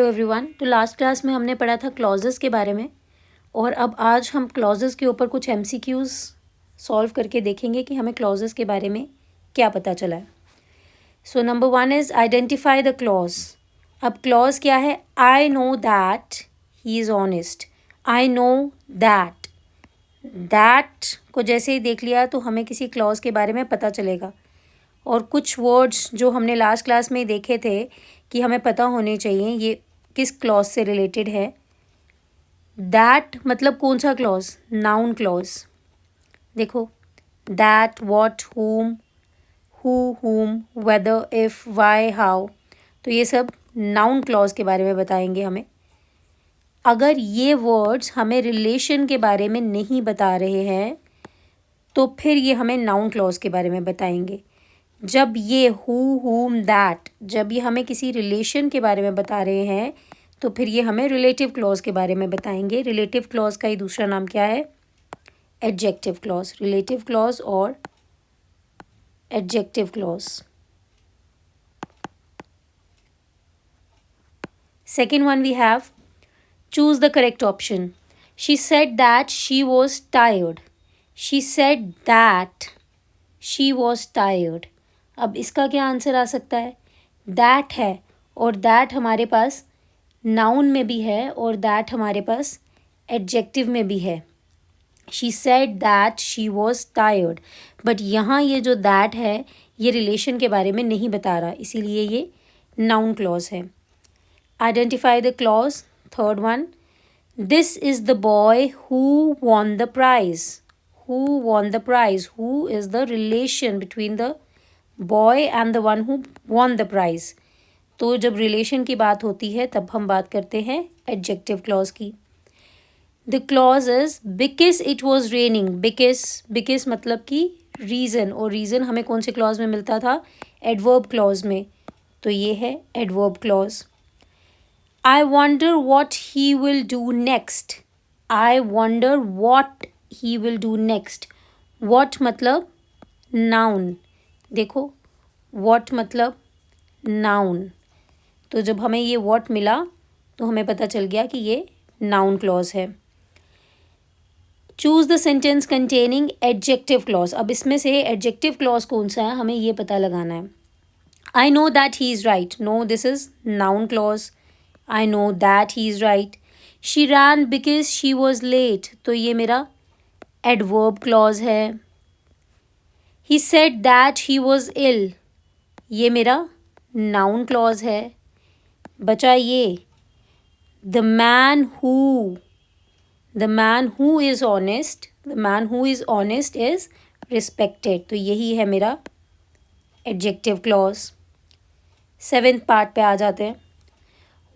Hello everyone. तो last class में हमने पढ़ा था क्लॉजेस के बारे में और अब आज हम क्लॉजेस के ऊपर कुछ एमसीक्यूज सॉल्व करके देखेंगे कि हमें क्लॉजेस के बारे में क्या पता चला है। So number 1 is identify the clause. अब क्लॉज क्या है? I know that he is honest. I know that, that को जैसे ही देख लिया तो हमें किसी क्लॉज के बारे में पता चलेगा। और कुछ वर्ड्स जो हमने लास्ट क्लास में देखे थे कि हमें पता होने चाहिए ये किस क्लॉज से रिलेटेड है। दैट मतलब कौन सा क्लॉज? Noun clause. देखो, that, what, whom, whom, whether, if, why, how, तो ये सब नाउन क्लॉज के बारे में बताएंगे हमें। अगर ये वर्ड्स हमें रिलेशन के बारे में नहीं बता रहे हैं तो फिर ये हमें नाउन क्लॉज के बारे में बताएंगे। जब ये हु, whom, दैट, जब ये हमें किसी रिलेशन के बारे में बता रहे हैं तो फिर ये हमें रिलेटिव क्लॉज के बारे में बताएंगे। रिलेटिव क्लॉज का ही दूसरा नाम क्या है? Adjective clause. रिलेटिव क्लॉज और adjective clause. Second one we have choose the correct option. She said that she was tired. She said that she was tired. अब इसका क्या आंसर आ सकता है? दैट है और दैट हमारे पास नाउन में भी है और दैट हमारे पास एडजेक्टिव में भी है। She said that she was tired, but यहाँ ये जो दैट है ये रिलेशन के बारे में नहीं बता रहा, इसीलिए ये नाउन क्लॉज है। Identify the clause. Third one, this is the boy who won the prize. Who won the prize? Who is the relation between the boy and the one who won the prize? तो जब relation की बात होती है तब हम बात करते हैं एडजेक्टिव क्लॉज की। The clause is because it was raining. Because मतलब कि रीज़न, और रीज़न हमें कौन से क्लॉज में मिलता था? एडवर्ब क्लॉज में। तो ये है adverb clause. I wonder what he will do next. I wonder what he will do next. What मतलब नाउन। देखो, वॉट मतलब नाउन। तो जब हमें ये वॉट मिला तो हमें पता चल गया कि ये नाउन क्लॉज है। Choose the sentence containing adjective clause. अब इसमें से एडजेक्टिव क्लॉज कौन सा है हमें ये पता लगाना है। I know that he is right. No, this is noun clause. I know that he is right. She ran because she was late, तो ये मेरा एडवर्ब क्लॉज है। He said that he was ill, ये मेरा noun clause है। बचा ये the man who is honest. The man who is honest is respected, तो यही है मेरा एडजेक्टिव क्लॉज। सेवेंथ पार्ट पे आ जाते हैं।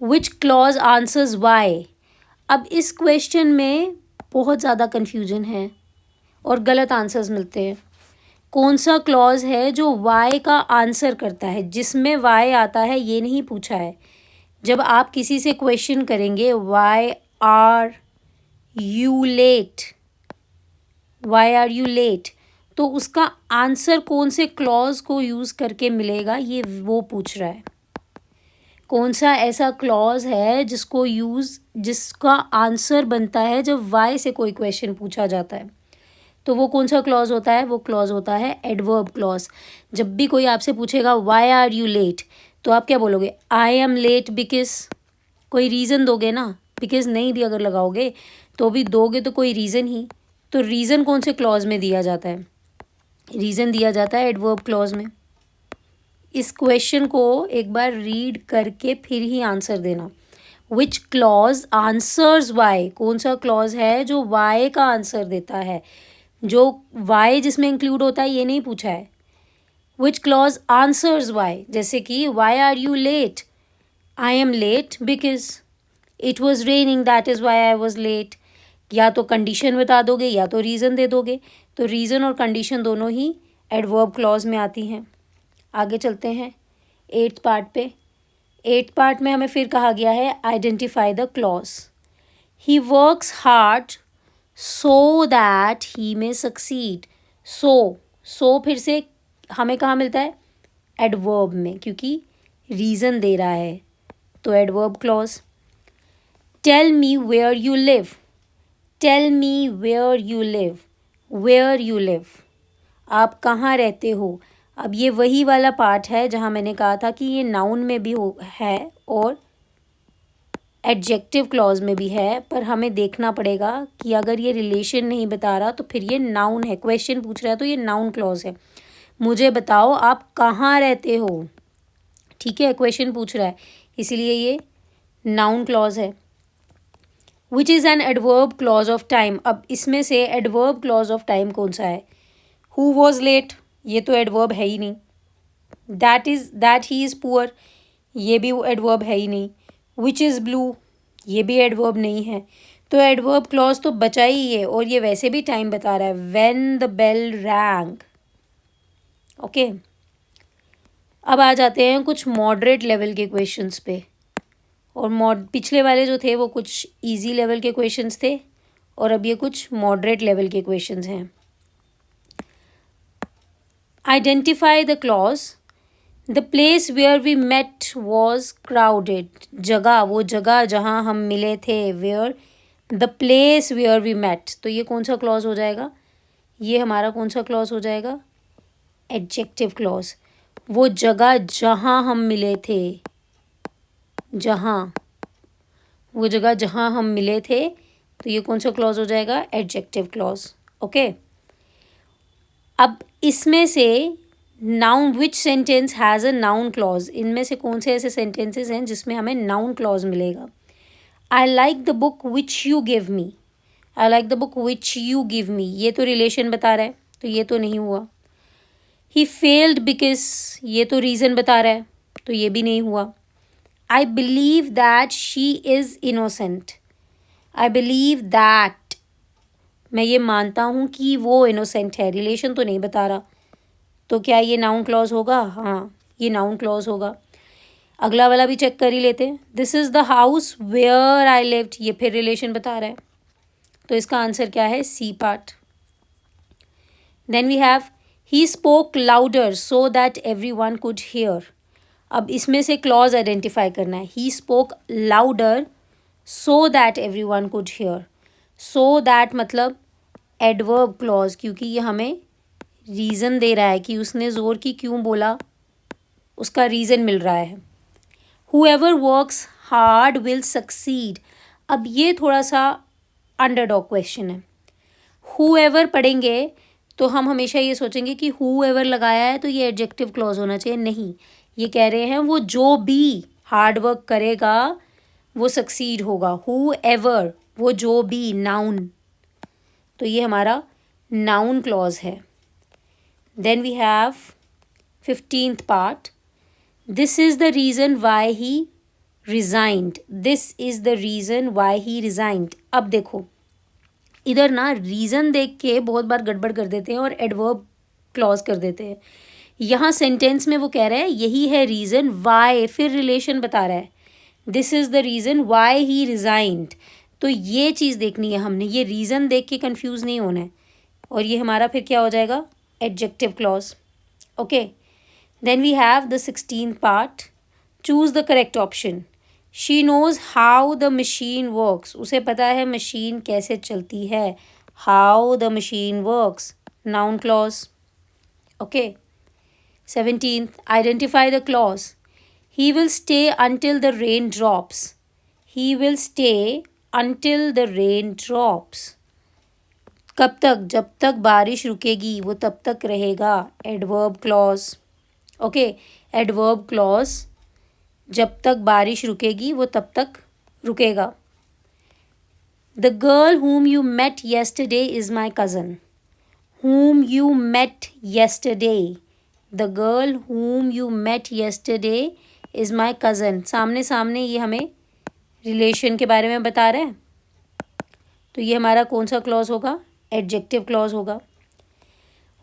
Which clause answers Y. अब इस क्वेश्चन में बहुत ज़्यादा कन्फ्यूजन है और गलत आंसर्स मिलते हैं। कौन सा क्लॉज है जो वाई का आंसर करता है? जिसमें वाई आता है ये नहीं पूछा है। जब आप किसी से क्वेश्चन करेंगे why are you late, why are you late, तो उसका आंसर कौन से क्लॉज को यूज़ करके मिलेगा ये वो पूछ रहा है। कौन सा ऐसा क्लॉज है जिसका आंसर बनता है जब वाई से कोई क्वेश्चन पूछा जाता है? तो वो कौन सा क्लॉज होता है? वो क्लॉज होता है एडवर्ब क्लॉज। जब भी कोई आपसे पूछेगा वाई आर यू लेट, तो आप क्या बोलोगे? I am late because. कोई रीज़न दोगे ना। बिकॉज नहीं भी अगर लगाओगे तो भी दोगे तो कोई रीज़न ही। तो रीज़न कौन से क्लॉज में दिया जाता है? रीज़न दिया जाता है एडवर्ब क्लॉज में। इस क्वेश्चन को एक बार रीड करके फिर ही आंसर देना। विच क्लॉज आंसर्स वाई। कौन सा क्लॉज है जो वाई का आंसर देता है? जो वाई जिसमें इंक्लूड होता है ये नहीं पूछा है। विच क्लॉज आंसर्स वाई, जैसे कि why are you late. I am late because it was raining, that is why I was late. या तो कंडीशन बता दोगे या तो रीज़न दे दोगे। तो रीज़न और कंडीशन दोनों ही एडवर्ब क्लॉज में आती हैं। आगे चलते हैं एट्थ पार्ट पे। एट्थ पार्ट में हमें फिर कहा गया है identify the clause. He works hard so that he में सक्सीड। सो फिर से हमें कहाँ मिलता है? एडवर्ब में, क्योंकि रीज़न दे रहा है। तो adverb clause. Tell me where you live. Tell me where you live. Where you live, आप कहाँ रहते हो. अब ये वही वाला पार्ट है जहाँ मैंने कहा था कि ये नाउन में भी है और एडजेक्टिव क्लॉज में भी है, पर हमें देखना पड़ेगा कि अगर ये रिलेशन नहीं बता रहा तो फिर ये नाउन है. क्वेश्चन पूछ रहा है तो ये नाउन क्लॉज है. मुझे बताओ आप कहाँ रहते हो. ठीक है, क्वेश्चन पूछ रहा है इसीलिए ये नाउन क्लॉज है. Which is an adverb clause of time. अब इसमें से एडवर्ब क्लॉज ऑफ टाइम कौन सा है. हु वॉज लेट, ये तो एडवर्ब है ही नहीं. दैट ही इज़ पुअर, ये भी एडवर्ब है ही नहीं. विच इज़ ब्लू, ये भी एडवर्ब नहीं है. तो एडवर्ब क्लॉज तो बचा ही है और ये वैसे भी टाइम बता रहा है. When the bell rang. Okay, अब आ जाते हैं कुछ मॉडरेट लेवल के क्वेश्चंस पे. और पिछले वाले जो थे वो कुछ इजी लेवल के क्वेश्चंस थे और अब ये कुछ मॉडरेट लेवल के क्वेश्चंस हैं. Identify the clause. The place where we met was crowded. जगह, वो जगह जहाँ हम मिले थे. Where the place where we met, तो ये कौन सा क्लॉज हो जाएगा. ये हमारा कौन सा क्लॉज हो जाएगा. Adjective clause. वो जगह जहाँ हम मिले थे. जहाँ, वो जगह जहाँ हम मिले थे, तो ये कौन सा क्लॉज हो जाएगा. Adjective clause. ओके, अब इसमें से noun, which sentence has a noun clause. इनमें से कौन से ऐसे सेंटेंसेस हैं जिसमें हमें नाउन क्लॉज मिलेगा. I like the book which you give me. I like the book which you give me, ये तो रिलेशन बता रहा है तो ये तो नहीं हुआ. ही फेल्ड बिकॉज, ये तो रीज़न बता रहा है तो ये भी नहीं हुआ. I believe that she is innocent. I believe that, मैं ये मानता हूँ कि वो इनोसेंट है. रिलेशन तो नहीं बता रहा तो क्या ये नाउन क्लॉज होगा. हाँ, ये नाउन क्लॉज होगा. अगला वाला भी चेक कर ही लेते हैं. This is the house where I lived, ये फिर रिलेशन बता रहा है तो इसका आंसर क्या है. C part. Then we have he spoke louder so that everyone could hear. अब इसमें से क्लॉज आइडेंटिफाई करना है. He spoke louder so that everyone could hear. So that मतलब एडवर्ब क्लॉज, क्योंकि ये हमें रीज़न दे रहा है कि उसने ज़ोर की क्यों बोला, उसका रीज़न मिल रहा है. Whoever works hard will succeed. अब ये थोड़ा सा अंडरडॉग क्वेश्चन है. Whoever पढ़ेंगे तो हम हमेशा ये सोचेंगे कि whoever लगाया है तो ये एडजेक्टिव क्लॉज होना चाहिए. नहीं, ये कह रहे हैं वो जो भी हार्ड वर्क करेगा वो सक्सीड होगा. Whoever, वो जो भी, नाउन, तो ये हमारा नाउन क्लॉज है. Then we have 15th part. This is the reason why he resigned. This is the reason why he resigned. अब देखो इधर ना रीज़न देख के बहुत बार गड़बड़ कर देते हैं और एडवर्ब क्लॉज कर देते हैं. यहाँ सेंटेंस में वो कह रहा है यही है रीज़न, वाई फिर रिलेशन बता रहा है. This is the reason why he resigned, तो ये चीज़ देखनी है हमने. ये रीज़न देख के कंफ्यूज नहीं होना है. और ये हमारा फिर क्या हो जाएगा. Adjective clause. Okay, then we have the 16th part. Choose the correct option. She knows how the machine works. उसे पता है मशीन कैसे चलती है. How the machine works. Noun clause. Okay. 17th. Identify the clause. He will stay until the rain drops. He will stay until the rain drops. कब तक. जब तक बारिश रुकेगी वो तब तक रहेगा. Adverb clause. Okay, adverb clause. जब तक बारिश रुकेगी वो तब तक रुकेगा. The girl whom you met yesterday is my cousin. Whom you met yesterday. The girl whom you met yesterday is my cousin. सामने सामने ये हमें रिलेशन के बारे में बता रहा है तो ये हमारा कौन सा क्लॉज होगा. एडजेक्टिव क्लॉज होगा.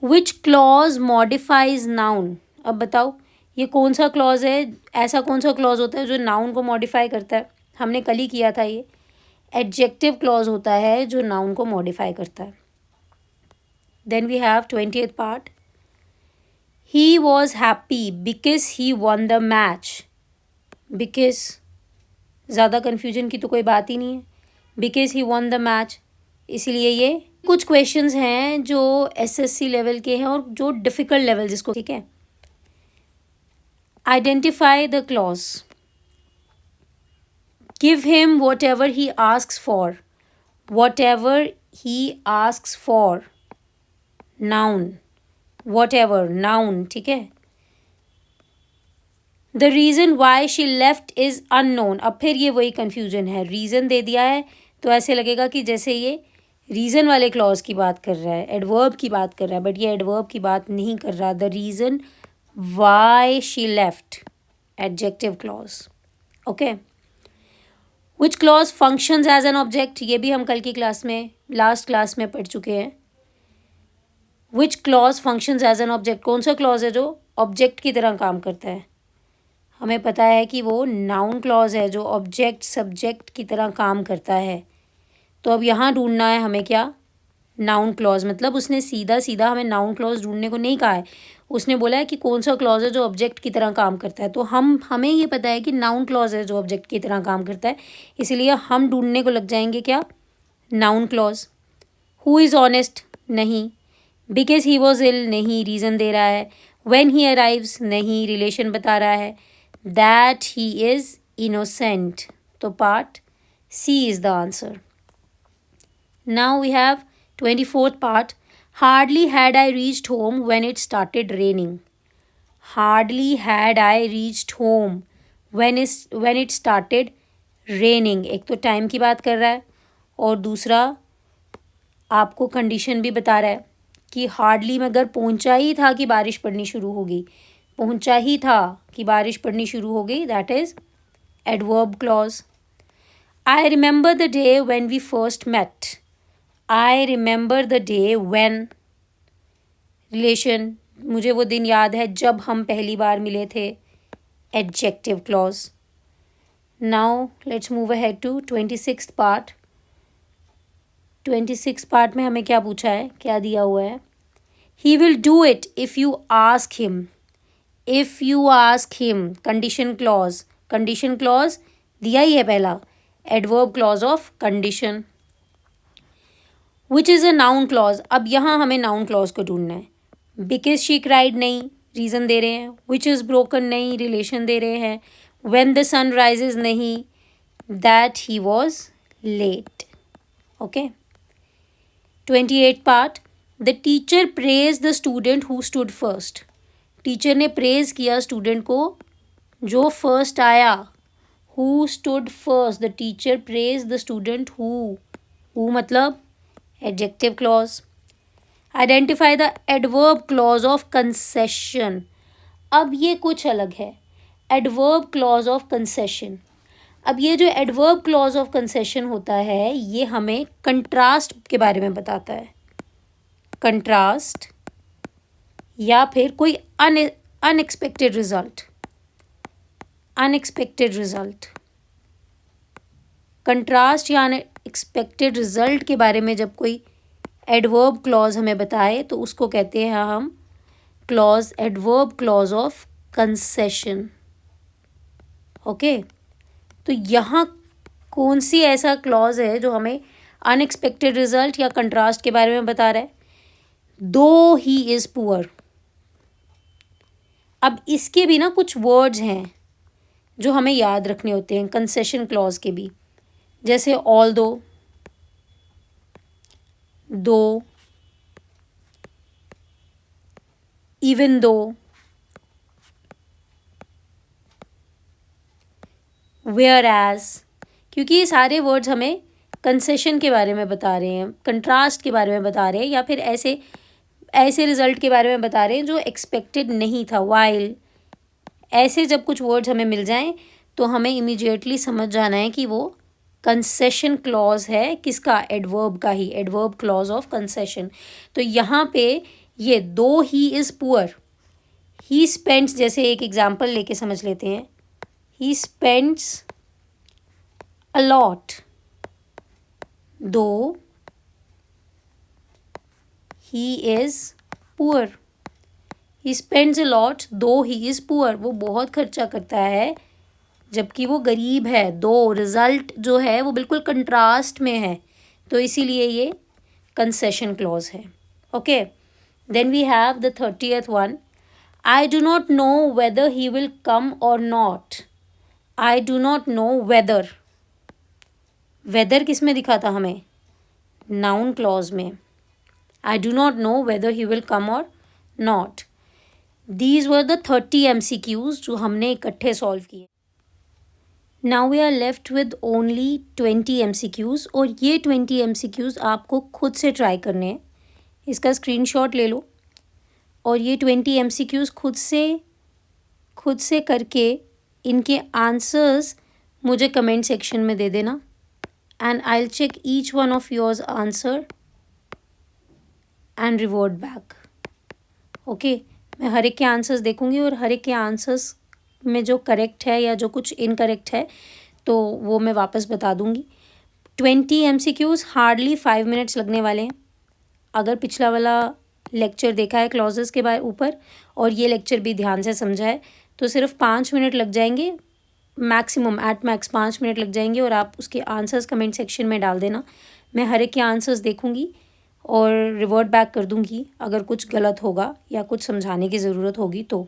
विच क्लॉज मॉडिफाइज नाउन. अब बताओ ये कौन सा क्लॉज है. ऐसा कौन सा क्लॉज होता है जो नाउन को मॉडिफाई करता है. हमने कल ही किया था ये. एडजेक्टिव क्लॉज होता है जो नाउन को मॉडिफाई करता है. Then we have 20th part. He was happy because he won the match. Because ज़्यादा कन्फ्यूजन की तो कोई बात ही नहीं है, because he won the match. इसलिए ये कुछ क्वेश्चंस हैं जो एसएससी लेवल के हैं और जो डिफ़िकल्ट लेवल जिसको, ठीक है। Identify the clause, give him what ever he asks for, what ever he asks for, noun, what ever noun, ठीक है। The reason why she left is unknown, अब फिर ये वही कन्फ्यूजन है, रीज़न दे दिया है तो ऐसे लगेगा कि जैसे ये रीज़न वाले क्लॉज की बात कर रहा है, एडवर्ब की बात कर रहा है, बट ये एडवर्ब की बात नहीं कर रहा। The reason why she left, adjective clause, okay. Which clause functions as an object, ये भी हम कल की क्लास में, लास्ट क्लास में पढ़ चुके हैं। Which clause functions as an object, कौन सा क्लॉज है जो ऑब्जेक्ट की तरह काम करता है? हमें पता है कि वो नाउन क्लॉज है जो ऑब्जेक्ट सब्जेक्ट की तरह काम करता है। तो अब यहाँ ढूंढना है हमें क्या, नाउन क्लॉज। मतलब उसने सीधा सीधा हमें नाउन क्लॉज ढूंढने को नहीं कहा है, उसने बोला है कि कौन सा क्लॉज है जो ऑब्जेक्ट की तरह काम करता है। तो हमें ये पता है कि नाउन क्लॉज है जो ऑब्जेक्ट की तरह काम करता है, इसलिए हम ढूंढने को लग जाएंगे क्या, noun clause. Who is honest, नहीं। बिकॉज ही वॉज इल, नहीं, रीज़न दे रहा है। व्हेन ही अराइव्स, नहीं, रिलेशन बता रहा है। दैट ही इज़ इनोसेंट, तो part C is the answer. Now we have 24th part. Hardly had I reached home when it started raining. Hardly had I reached home when it started raining. एक तो time की बात कर रहा है और दूसरा आपको कंडीशन भी बता रहा है कि हार्डली में अगर पहुंचा ही था कि बारिश पड़नी शुरू होगी, पहुंचा ही था कि बारिश पड़नी शुरू हो गई, that is adverb clause. I remember the day when we first met. I remember the day when, relation, मुझे वो दिन याद है जब हम पहली बार मिले थे, adjective clause. Now let's move ahead to 26th part. 26th part में हमें क्या पूछा है, क्या दिया हुआ है? He will do it if you ask him, if you ask him, condition clause. Condition clause दिया ही है पहला, adverb clause of condition. Which is a noun clause, अब यहाँ हमें नाउन क्लॉज को ढूंढना है। बिकॉज शी क्राइड, नहीं, रीज़न दे रहे हैं। विच इज़ ब्रोकन, नहीं, रिलेशन दे रहे हैं। व्हेन द सन राइजेज, नहीं, that he was late, okay. 28th part. The teacher praise the student who stood first, teacher ने प्रेज किया स्टूडेंट को जो फर्स्ट आया। Who stood first, the teacher praise the student who मतलब adjective clause. Identify the adverb clause of concession, अब ये कुछ अलग है, एडवर्ब क्लॉज ऑफ कंसेशन। अब ये जो एडवर्ब क्लॉज ऑफ कंसेशन होता है ये हमें कंट्रास्ट के बारे में बताता है। कंट्रास्ट या फिर कोई unexpected result, unexpected result. Contrast या अनएक्सपेक्टेड रिजल्ट के बारे में जब कोई एडवर्ब क्लॉज हमें बताए तो उसको कहते हैं हम clause, adverb clause of concession, okay. तो यहाँ कौन सी ऐसा क्लॉज है जो हमें अनएक्सपेक्टेड रिजल्ट या कंट्रास्ट के बारे में बता रहा है? दो ही इज़ पुअर। अब इसके भी ना कुछ वर्ड्स हैं जो हमें याद रखने होते हैं कंसेशन क्लॉज के भी, जैसे ऑल दो, इवन दो, वेयर एज, क्योंकि ये सारे वर्ड्स हमें कंसेशन के बारे में बता रहे हैं, कंट्रास्ट के बारे में बता रहे हैं, या फिर ऐसे ऐसे रिजल्ट के बारे में बता रहे हैं जो एक्सपेक्टेड नहीं था। वाइल, ऐसे जब कुछ वर्ड्स हमें मिल जाएं तो हमें इमीडिएटली समझ जाना है कि वो कंसेशन क्लॉज है, किसका, एडवर्ब का ही, एडवर्ब क्लॉज ऑफ कंसेशन। तो यहाँ पे ये दो he is poor, he spends, जैसे एक एग्जाम्पल लेके समझ लेते हैं, ही स्पेंड्स अ लॉट दो he is poor. He spends a lot दो ही इज़ पुअर, वो बहुत खर्चा करता है जबकि वो गरीब है। दो रिजल्ट जो है वो बिल्कुल कंट्रास्ट में है, तो इसीलिए ये कंसेशन क्लॉज है। Okay, then we have the 30th one, I do not know whether he will come or not. I do not know whether, whether किस में दिखा था हमें? नाउन क्लॉज में। I do not know whether he will come or not. These were the 30 MCQs जो हमने इकट्ठे solve किए। Now we are left with only 20 MCQs, और ये 20 MCQs आपको खुद से ट्राई करने हैं। इसका स्क्रीनशॉट ले लो और ये 20 MCQs खुद से करके इनके आंसर्स मुझे कमेंट सेक्शन में दे देना, and I will check each one of yours answer and revert back. Okay, मैं हर एक के आंसर्स देखूंगी और हर एक के आंसर्स में जो करेक्ट है या जो कुछ इनकरेक्ट है तो वो मैं वापस बता दूंगी। 20 MCQs हार्डली 5 मिनट्स लगने वाले हैं। अगर पिछला वाला लेक्चर देखा है क्लॉजेस के बारे ऊपर और ये लेक्चर भी ध्यान से समझा है तो सिर्फ 5 मिनट लग जाएंगे, मैक्सिमम एट मैक्स 5 मिनट लग जाएंगे, और आप उसके आंसर्स कमेंट सेक्शन में डाल देना। मैं हर एक के आंसर्स देखूंगी और रिवर्ट बैक कर दूंगी अगर कुछ गलत होगा या कुछ समझाने की ज़रूरत होगी तो।